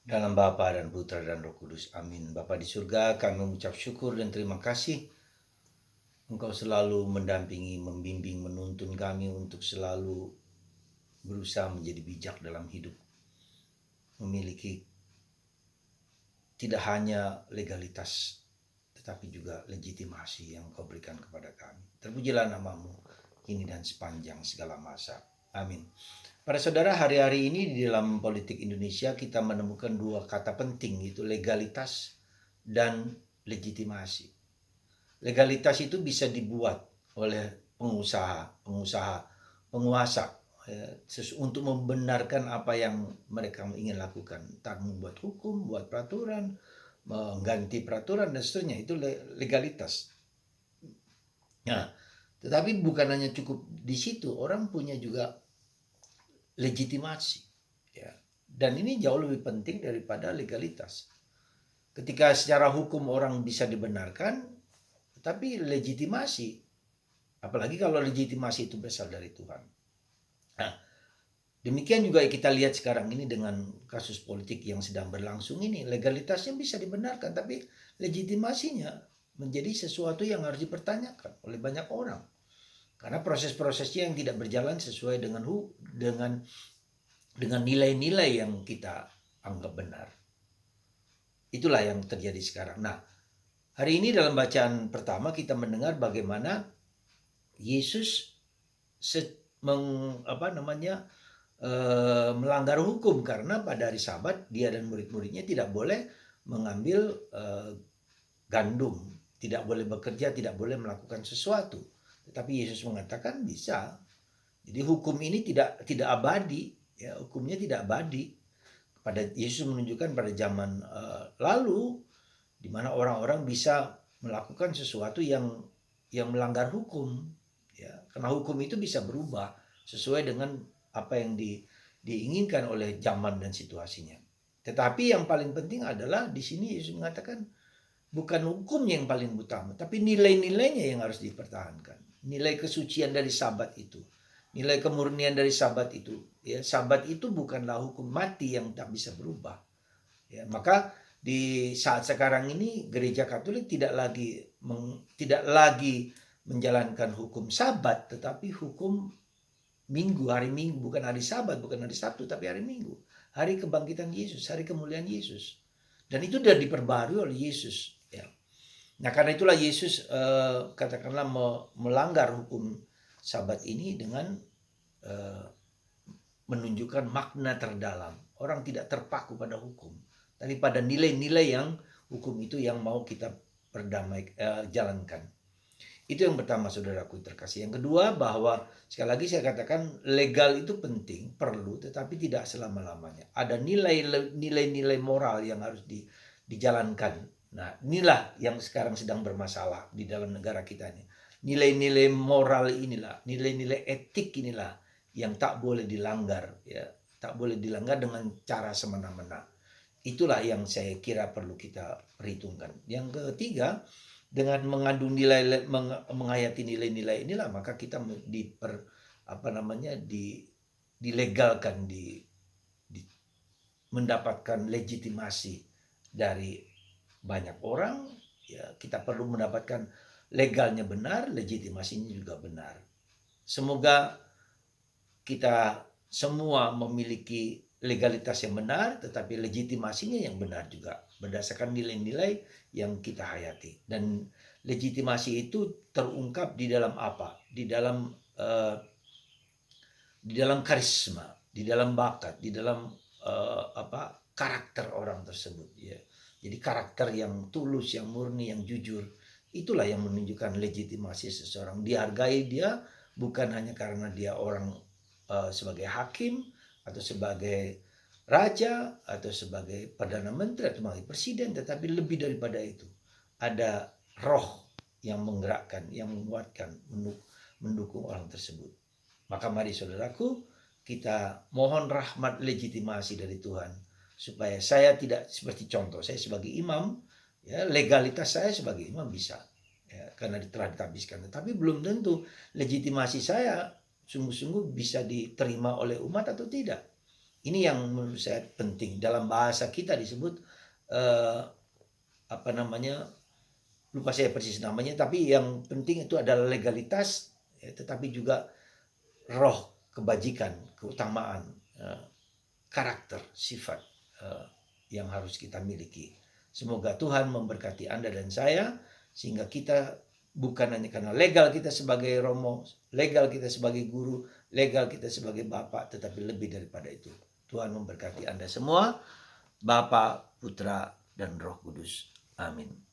Dalam Bapa dan Putra dan Roh Kudus. Amin. Bapa di surga, kami mengucap syukur dan terima kasih. Engkau selalu mendampingi, membimbing, menuntun kami untuk selalu berusaha menjadi bijak dalam hidup. Memiliki tidak hanya legalitas, tetapi juga legitimasi yang kau berikan kepada kami. Terpujilah namamu, kini dan sepanjang segala masa. Amin. Para saudara, hari-hari ini di dalam politik Indonesia kita menemukan dua kata penting, yaitu legalitas dan legitimasi. Legalitas itu bisa dibuat oleh penguasa untuk membenarkan apa yang mereka ingin lakukan. Entah membuat hukum, buat peraturan, mengganti peraturan dan seterusnya. Itu legalitas. Nah, tetapi bukan hanya cukup di situ, orang punya juga legitimasi, ya. Dan ini jauh lebih penting daripada legalitas. Ketika secara hukum orang bisa dibenarkan, tetapi legitimasi, apalagi kalau legitimasi itu berasal dari Tuhan. Nah, demikian juga kita lihat sekarang ini dengan kasus politik yang sedang berlangsung ini. Legalitasnya bisa dibenarkan, tapi legitimasinya menjadi sesuatu yang harus dipertanyakan oleh banyak orang. Karena proses-prosesnya yang tidak berjalan sesuai dengan nilai-nilai yang kita anggap benar. Itulah yang terjadi sekarang. Nah, hari ini dalam bacaan pertama kita mendengar bagaimana Yesus melanggar hukum karena pada hari Sabat dia dan murid-muridnya tidak boleh mengambil gandum, tidak boleh bekerja, tidak boleh melakukan sesuatu. Tetapi Yesus mengatakan bisa. Jadi hukum ini tidak abadi, ya, hukumnya tidak abadi. Pada Yesus menunjukkan pada zaman lalu di mana orang-orang bisa melakukan sesuatu yang melanggar hukum, ya. Karena hukum itu bisa berubah sesuai dengan apa yang diinginkan oleh zaman dan situasinya. Tetapi yang paling penting adalah di sini Yesus mengatakan bukan hukumnya yang paling utama, tapi nilai-nilainya yang harus dipertahankan. Nilai kesucian dari Sabat itu, nilai kemurnian dari Sabat itu. Ya, Sabat itu bukanlah hukum mati yang tak bisa berubah. Ya, maka di saat sekarang ini Gereja Katolik tidak lagi menjalankan hukum Sabat, tetapi hukum Minggu, hari Minggu, bukan hari Sabat, bukan hari Sabtu, tapi hari Minggu, hari kebangkitan Yesus, hari kemuliaan Yesus. Dan itu sudah diperbarui oleh Yesus. Ya. Nah, karena itulah Yesus katakanlah melanggar hukum Sabat ini dengan menunjukkan makna terdalam. Orang tidak terpaku pada hukum, tapi pada nilai-nilai yang hukum itu yang mau kita jalankan. Itu yang pertama, saudaraku terkasih. Yang kedua, bahwa sekali lagi saya katakan legal itu penting, perlu, tetapi tidak selama-lamanya. Ada nilai-nilai moral yang harus dijalankan. Nah, inilah yang sekarang sedang bermasalah di dalam negara kita ini. Nilai-nilai moral inilah, nilai-nilai etik inilah yang tak boleh dilanggar, ya. Tak boleh dilanggar dengan cara semena-mena. Itulah yang saya kira perlu kita perhitungkan. Yang ketiga, dengan mengandung menghayati nilai-nilai inilah maka kita dilegalkan, mendapatkan legitimasi dari banyak orang. Ya, kita perlu mendapatkan legalnya benar, legitimasinya juga benar. Semoga kita semua memiliki legalitas yang benar, tetapi legitimasinya yang benar juga, berdasarkan nilai-nilai yang kita hayati. Dan legitimasi itu terungkap di dalam apa? Di dalam karisma, di dalam bakat, di dalam karakter orang tersebut, ya. Jadi karakter yang tulus, yang murni, yang jujur, itulah yang menunjukkan legitimasi seseorang. Dihargai dia bukan hanya karena dia orang sebagai hakim atau sebagai raja atau sebagai perdana menteri atau sebagai presiden, tetapi lebih daripada itu ada roh yang menggerakkan, yang menguatkan, mendukung orang tersebut. Maka mari saudaraku, kita mohon rahmat legitimasi dari Tuhan supaya saya tidak seperti contoh saya sebagai imam, ya, legalitas saya sebagai imam bisa, ya, karena telah ditabiskan, tetapi belum tentu legitimasi saya sungguh-sungguh bisa diterima oleh umat atau tidak. Ini yang menurut saya penting. Dalam bahasa kita disebut eh, apa namanya? Lupa saya persis namanya. Tapi yang penting itu adalah legalitas, ya, tetapi juga roh kebajikan, keutamaan, karakter, sifat yang harus kita miliki. Semoga Tuhan memberkati Anda dan saya sehingga kita bukan hanya karena legal kita sebagai romo, legal kita sebagai guru, legal kita sebagai bapak, tetapi lebih daripada itu. Tuhan memberkati Anda semua, Bapa, Putra, dan Roh Kudus. Amin.